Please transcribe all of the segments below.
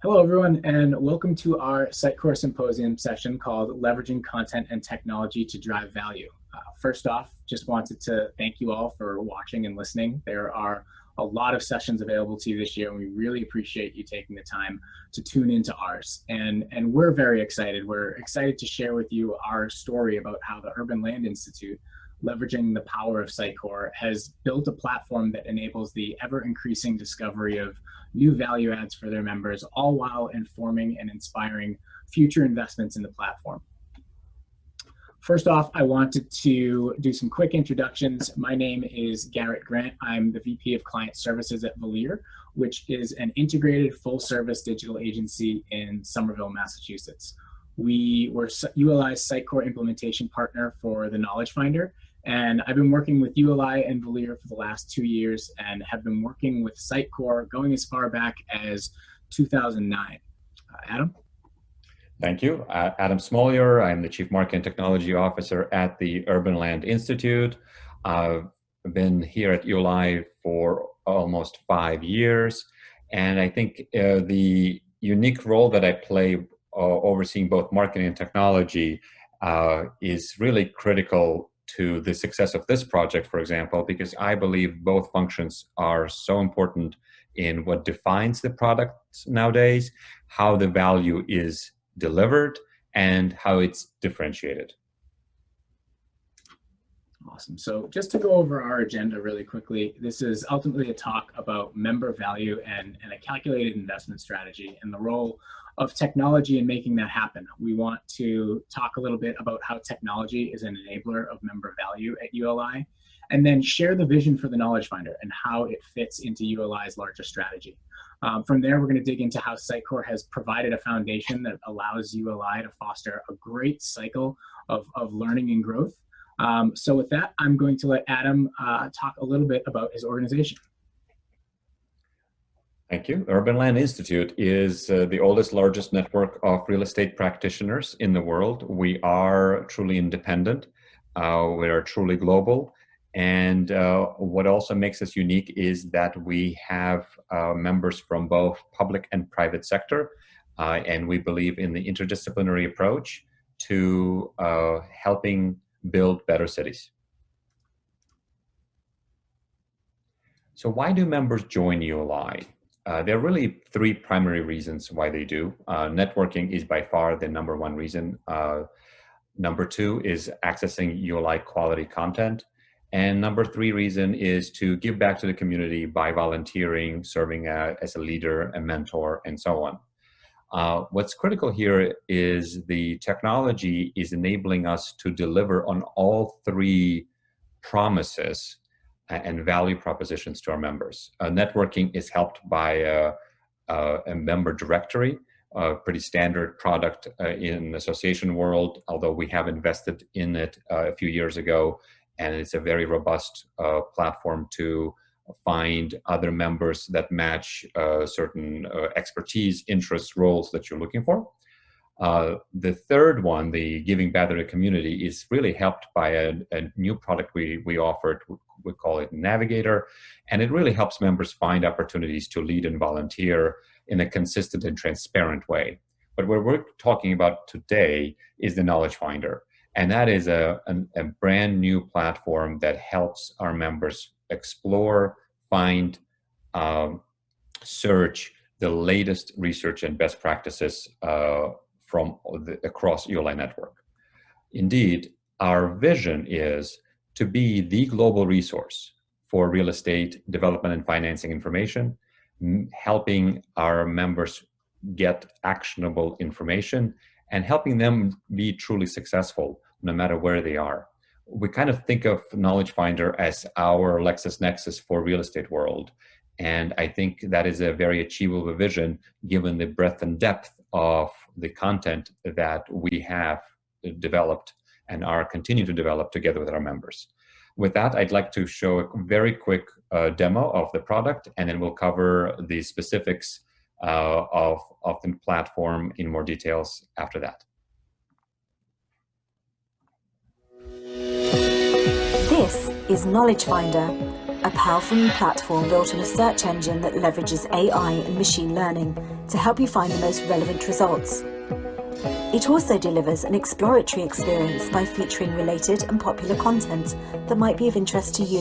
Hello, everyone, and welcome to our Sitecore Symposium session called Leveraging Content and Technology to Drive Value. First off, just wanted to thank you all for watching and listening. There are a lot of sessions available to you this year, and we really appreciate you taking the time to tune into ours. And we're very excited. We're excited to share with you our story about how the Urban Land Institute, leveraging the power of Sitecore, has built a platform that enables the ever-increasing discovery of new value adds for their members, all while informing and inspiring future investments in the platform. First off, I wanted to do some quick introductions. My name is Garrett Grant. I'm the VP of Client Services at Velir, which is an integrated full-service digital agency in Somerville, Massachusetts. We were ULI's Sitecore implementation partner for the Knowledge Finder, and I've been working with ULI and Velir for the last 2 years and have been working with Sitecore going as far back as 2009. Adam? Thank you. Adam Smolier. I'm the Chief Marketing Technology Officer at the Urban Land Institute. I've been here at ULI for almost 5 years, and I think the unique role that I play overseeing both marketing and technology is really critical to the success of this project, for example, because I believe both functions are so important in what defines the product nowadays, how the value is delivered, and how it's differentiated. Awesome. So just to go over our agenda really quickly, this is ultimately a talk about member value and a calculated investment strategy and the role of technology in making that happen. We want to talk a little bit about how technology is an enabler of member value at ULI, and then share the vision for the Knowledge Finder and how it fits into ULI's larger strategy. From there, we're going to dig into how Sitecore has provided a foundation that allows ULI to foster a great cycle of learning and growth. So with that, I'm going to let Adam talk a little bit about his organization. Thank you. Urban Land Institute is the oldest, largest network of real estate practitioners in the world. We are truly independent. We are truly global. And what also makes us unique is that we have members from both public and private sector. And we believe in the interdisciplinary approach to helping build better cities. So why do members join ULI? There are really 3 primary reasons why they do. Networking is by far the #1 reason. Number 2 is accessing ULI quality content. And number 3 reason is to give back to the community by volunteering, serving as a leader, a mentor, and so on. What's critical here is the technology is enabling us to deliver on all 3 promises and value propositions to our members. Networking is helped by a member directory, a pretty standard product in the association world, although we have invested in it a few years ago, and it's a very robust platform to find other members that match certain expertise, interests, roles that you're looking for. The third one, the giving back to the community, is really helped by a new product we offered. We call it Navigator, and it really helps members find opportunities to lead and volunteer in a consistent and transparent way. But what we're talking about today is the Knowledge Finder, and that is a brand new platform that helps our members explore, find, search the latest research and best practices from across ULI network. Indeed, our vision is to be the global resource for real estate development and financing information, helping our members get actionable information and helping them be truly successful no matter where they are. We kind of think of Knowledge Finder as our LexisNexis for real estate world. And I think that is a very achievable vision given the breadth and depth of the content that we have developed and are continuing to develop together with our members. With that, I'd like to show a very quick demo of the product, and then we'll cover the specifics of the platform in more details after that. This is Knowledge Finder, a powerful new platform built on a search engine that leverages AI and machine learning to help you find the most relevant results. It also delivers an exploratory experience by featuring related and popular content that might be of interest to you.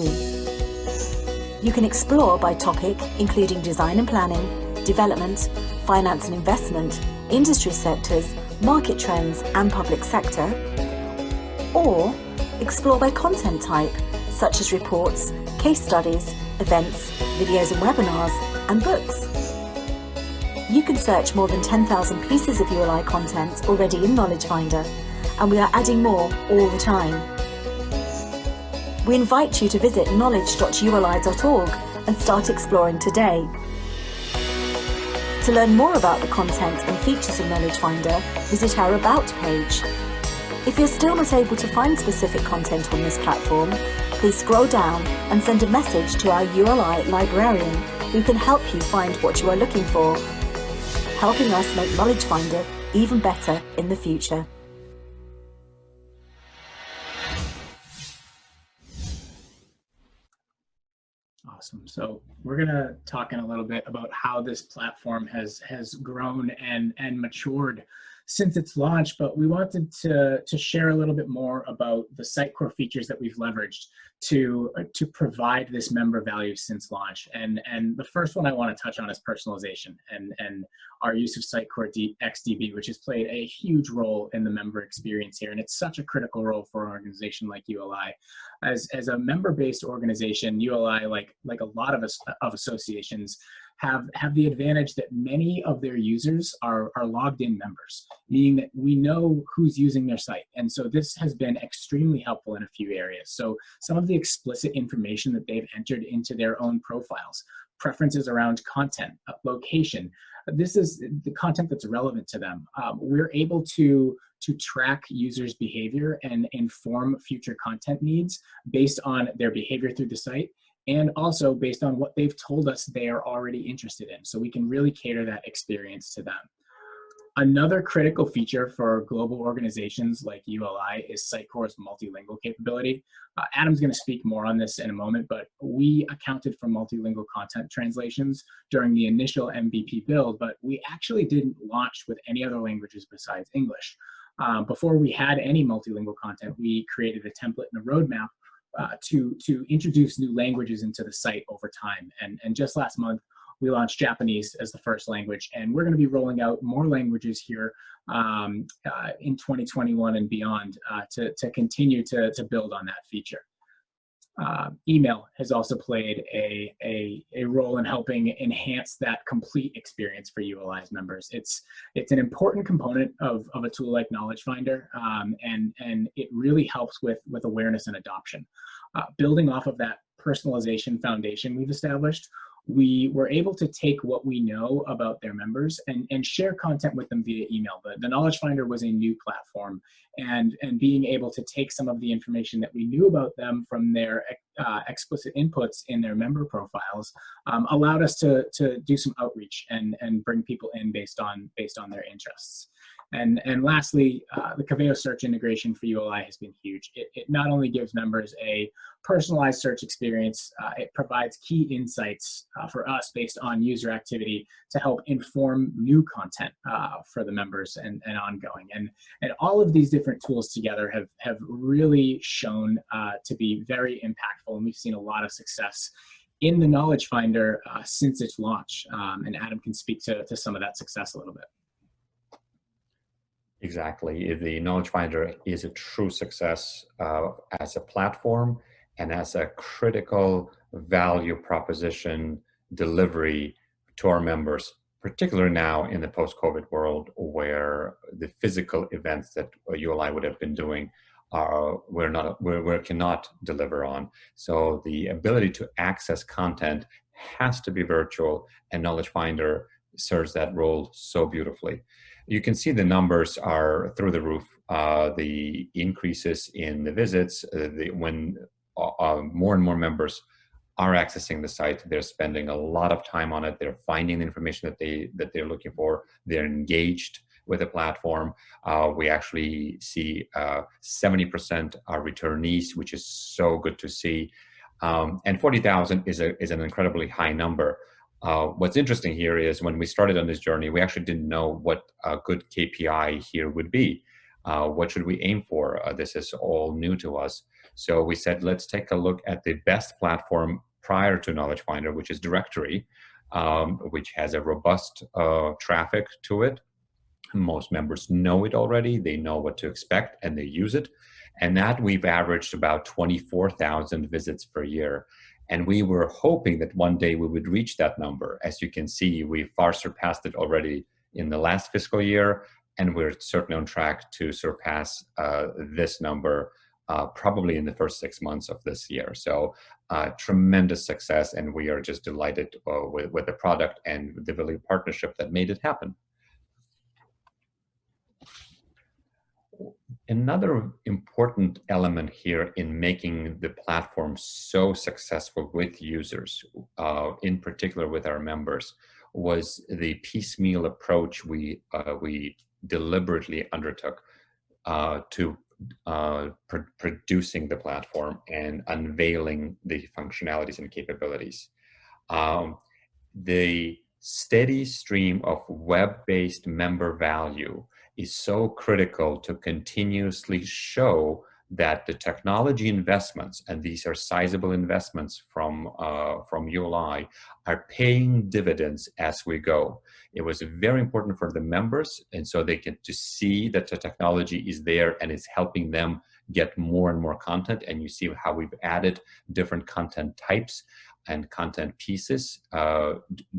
You can explore by topic, including design and planning, development, finance and investment, industry sectors, market trends, and public sector. Or explore by content type, such as reports, case studies, events, videos and webinars, and books. You can search more than 10,000 pieces of ULI content already in Knowledge Finder, and we are adding more all the time. We invite you to visit knowledge.uli.org and start exploring today. To learn more about the content and features of Knowledge Finder, visit our About page. If you're still not able to find specific content on this platform, please scroll down and send a message to our ULI librarian who can help you find what you are looking for, helping us make Knowledge Finder even better in the future. Awesome. So we're going to talk in a little bit about how this platform has grown and matured since its launch, but we wanted to share a little bit more about the Sitecore features that we've leveraged to provide this member value since launch. And the first one I want to touch on is personalization and our use of Sitecore XDB, which has played a huge role in the member experience here. And it's such a critical role for an organization like ULI. As a member-based organization, ULI, like a lot of associations, have the advantage that many of their users are logged in members, meaning that we know who's using their site. And so this has been extremely helpful in a few areas. So some of the explicit information that they've entered into their own profiles, preferences around content, location, this is the content that's relevant to them. We're able to track users' behavior and inform future content needs based on their behavior through the site, and also based on what they've told us they are already interested in. So we can really cater that experience to them. Another critical feature for global organizations like ULI is Sitecore's multilingual capability. Adam's going to speak more on this in a moment, but we accounted for multilingual content translations during the initial MVP build, but we actually didn't launch with any other languages besides English. Before we had any multilingual content, we created a template and a roadmap to introduce new languages into the site over time. And just last month, we launched Japanese as the first language, and we're going to be rolling out more languages here in 2021 and beyond to continue to build on that feature. Email has also played a role in helping enhance that complete experience for ULI's members. It's an important component of a tool like Knowledge Finder, and it really helps with awareness and adoption. Building off of that personalization foundation we've established, we were able to take what we know about their members and share content with them via email. The Knowledge Finder was a new platform, and being able to take some of the information that we knew about them from their explicit inputs in their member profiles allowed us to do some outreach and bring people in based on their interests. And lastly, the Coveo search integration for ULI has been huge. It not only gives members a personalized search experience, it provides key insights for us based on user activity to help inform new content for the members and ongoing. And all of these different tools together have really shown to be very impactful, and we've seen a lot of success in the Knowledge Finder since its launch. And Adam can speak to some of that success a little bit. Exactly. The Knowledge Finder is a true success as a platform and as a critical value proposition delivery to our members, particularly now in the post-COVID world where the physical events that ULI would have been doing we cannot deliver on. So the ability to access content has to be virtual, and Knowledge Finder serves that role so beautifully. You can see the numbers are through the roof. The increases in the visits, when more and more members are accessing the site, they're spending a lot of time on it. They're finding the information that they're looking for. They're engaged with the platform. We actually see 70% are returnees, which is so good to see. And 40,000 is an incredibly high number. What's interesting here is when we started on this journey, we actually didn't know what a good KPI here would be. What should we aim for? This is all new to us. So we said, let's take a look at the best platform prior to Knowledge Finder, which is Directory, which has a robust traffic to it. Most members know it already. They know what to expect and they use it. And that we've averaged about 24,000 visits per year. And we were hoping that one day we would reach that number. As you can see, we far surpassed it already in the last fiscal year. And we're certainly on track to surpass this number probably in the first 6 months of this year. So tremendous success. And we are just delighted with the product and the Velir partnership that made it happen. Another important element here in making the platform so successful with users, in particular with our members, was the piecemeal approach we deliberately undertook to producing the platform and unveiling the functionalities and capabilities. The steady stream of web-based member value is so critical to continuously show that the technology investments, and these are sizable investments from ULI, are paying dividends as we go. It was very important for the members, and so they get to see that the technology is there and it's helping them get more and more content. And you see how we've added different content types and content pieces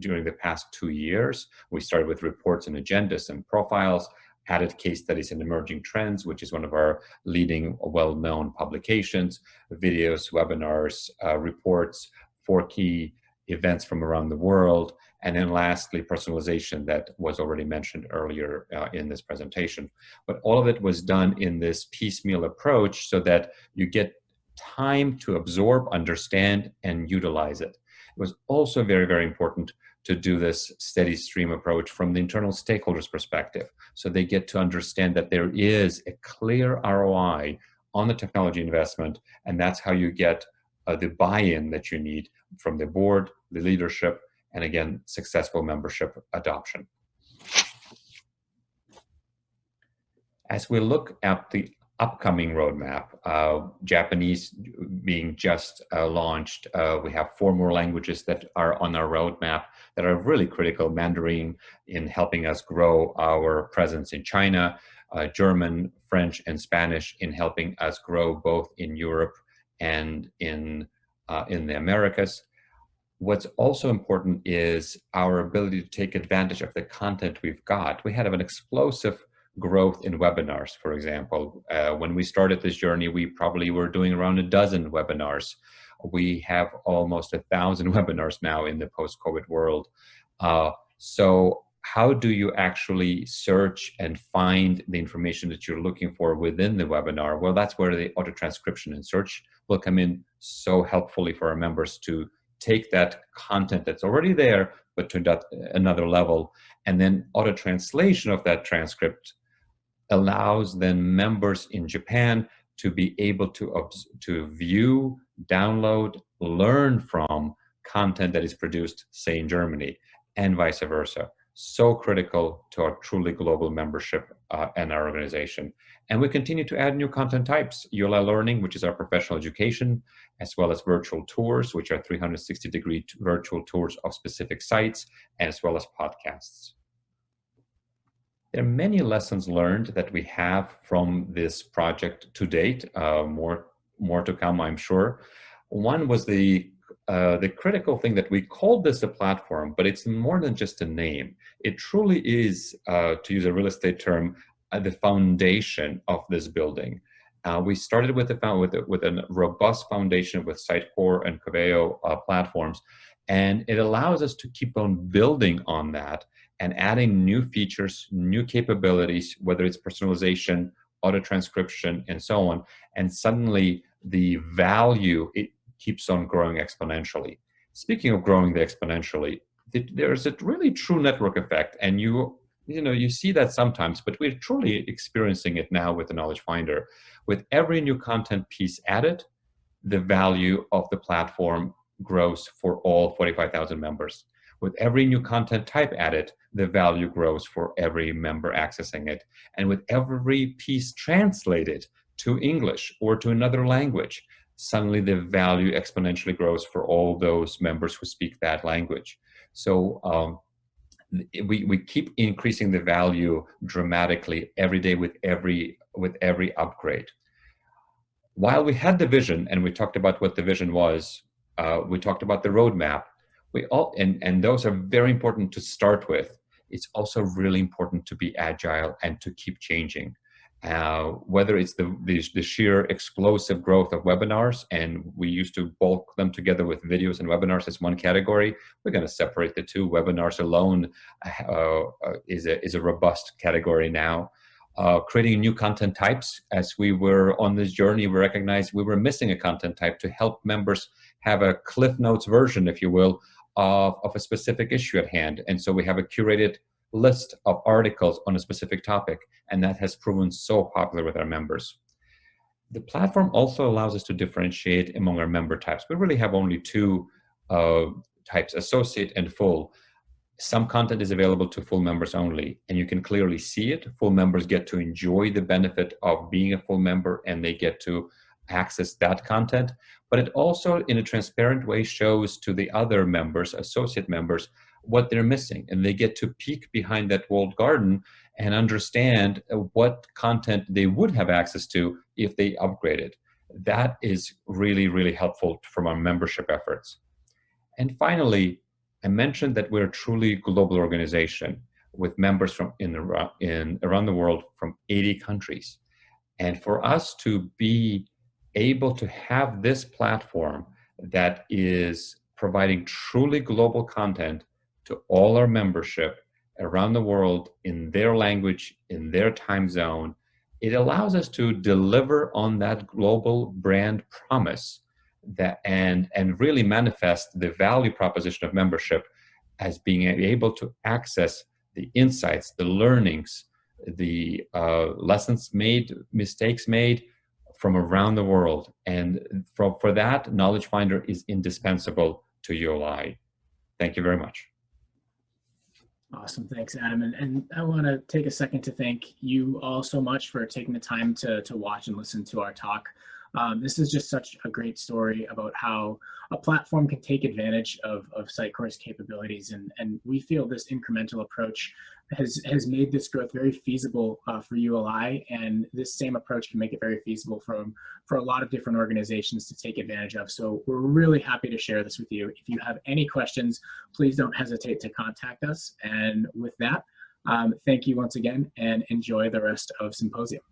during the past 2 years. We started with reports and agendas and profiles, added case studies and emerging trends, which is one of our leading well-known publications, videos, webinars, reports, 4 key events from around the world, and then lastly, personalization that was already mentioned earlier in this presentation. But all of it was done in this piecemeal approach so that you get time to absorb, understand, and utilize it. It was also very, very important to do this steady stream approach from the internal stakeholders' perspective. So they get to understand that there is a clear ROI on the technology investment, and that's how you get the buy-in that you need from the board, the leadership, and again, successful membership adoption. As we look at the upcoming roadmap, Japanese being just launched, we have 4 more languages that are on our roadmap that are really critical. Mandarin in helping us grow our presence in China, German, French, and Spanish in helping us grow both in Europe and in the Americas. What's also important is our ability to take advantage of the content we've got. We had an explosive growth in webinars, for example. When we started this journey, we probably were doing around a dozen webinars. We have almost 1,000 webinars now in the post-COVID world. So how do you actually search and find the information that you're looking for within the webinar? Well, that's where the auto-transcription and search will come in so helpfully for our members to take that content that's already there, but to another level. And then auto-translation of that transcript allows then members in Japan to be able to view, download, learn from content that is produced, say, in Germany, and vice versa. So critical to our truly global membership and our organization. And we continue to add new content types, ULI Learning, which is our professional education, as well as virtual tours, which are 360-degree virtual tours of specific sites, and as well as podcasts. There are many lessons learned that we have from this project to date, more to come, I'm sure. One was the critical thing that we called this a platform, but it's more than just a name. It truly is, to use a real estate term, the foundation of this building. We started with a robust foundation with Sitecore and Coveo platforms, and it allows us to keep on building on that and adding new features, new capabilities, whether it's personalization, auto-transcription, and so on. And suddenly the value, it keeps on growing exponentially. Speaking of growing exponentially, there's a really true network effect, and you see that sometimes, but we're truly experiencing it now with the Knowledge Finder. With every new content piece added, the value of the platform grows for all 45,000 members. With every new content type added, the value grows for every member accessing it. And with every piece translated to English or to another language, suddenly the value exponentially grows for all those members who speak that language. So we keep increasing the value dramatically every day with every upgrade. While we had the vision, and we talked about what the vision was, we talked about the roadmap. And those are very important to start with. It's also really important to be agile and to keep changing. Whether it's the sheer explosive growth of webinars, and we used to bulk them together with videos and webinars as one category, we're going to separate the two. Webinars alone is a robust category now. Creating new content types. As we were on this journey, we recognized we were missing a content type to help members have a Cliff Notes version, if you will, of a specific issue at hand. And so we have a curated list of articles on a specific topic, and that has proven so popular with our members. The platform also allows us to differentiate among our member types. We really have only two types, associate and full. Some content is available to full members only, and you can clearly see it. Full members get to enjoy the benefit of being a full member, and they get to access that content. But it also, in a transparent way, shows to the other members, associate members, what they're missing. And they get to peek behind that walled garden and understand what content they would have access to if they upgraded. That is really, really helpful from our membership efforts. And finally, I mentioned that we're a truly global organization with members from around the world from 80 countries. And for us to be able to have this platform that is providing truly global content to all our membership around the world in their language, in their time zone, it allows us to deliver on that global brand promise that and really manifest the value proposition of membership as being able to access the insights, the learnings, the lessons made, mistakes made from around the world. And for that, Knowledge Finder is indispensable to ULI. Thank you very much. Awesome. Thanks, Adam. And I want to take a second to thank you all so much for taking the time to watch and listen to our talk. This is just such a great story about how a platform can take advantage of Sitecore's capabilities. And we feel this incremental approach has made this growth very feasible for ULI. And this same approach can make it very feasible for a lot of different organizations to take advantage of. So we're really happy to share this with you. If you have any questions, please don't hesitate to contact us. And with that, thank you once again and enjoy the rest of Symposium.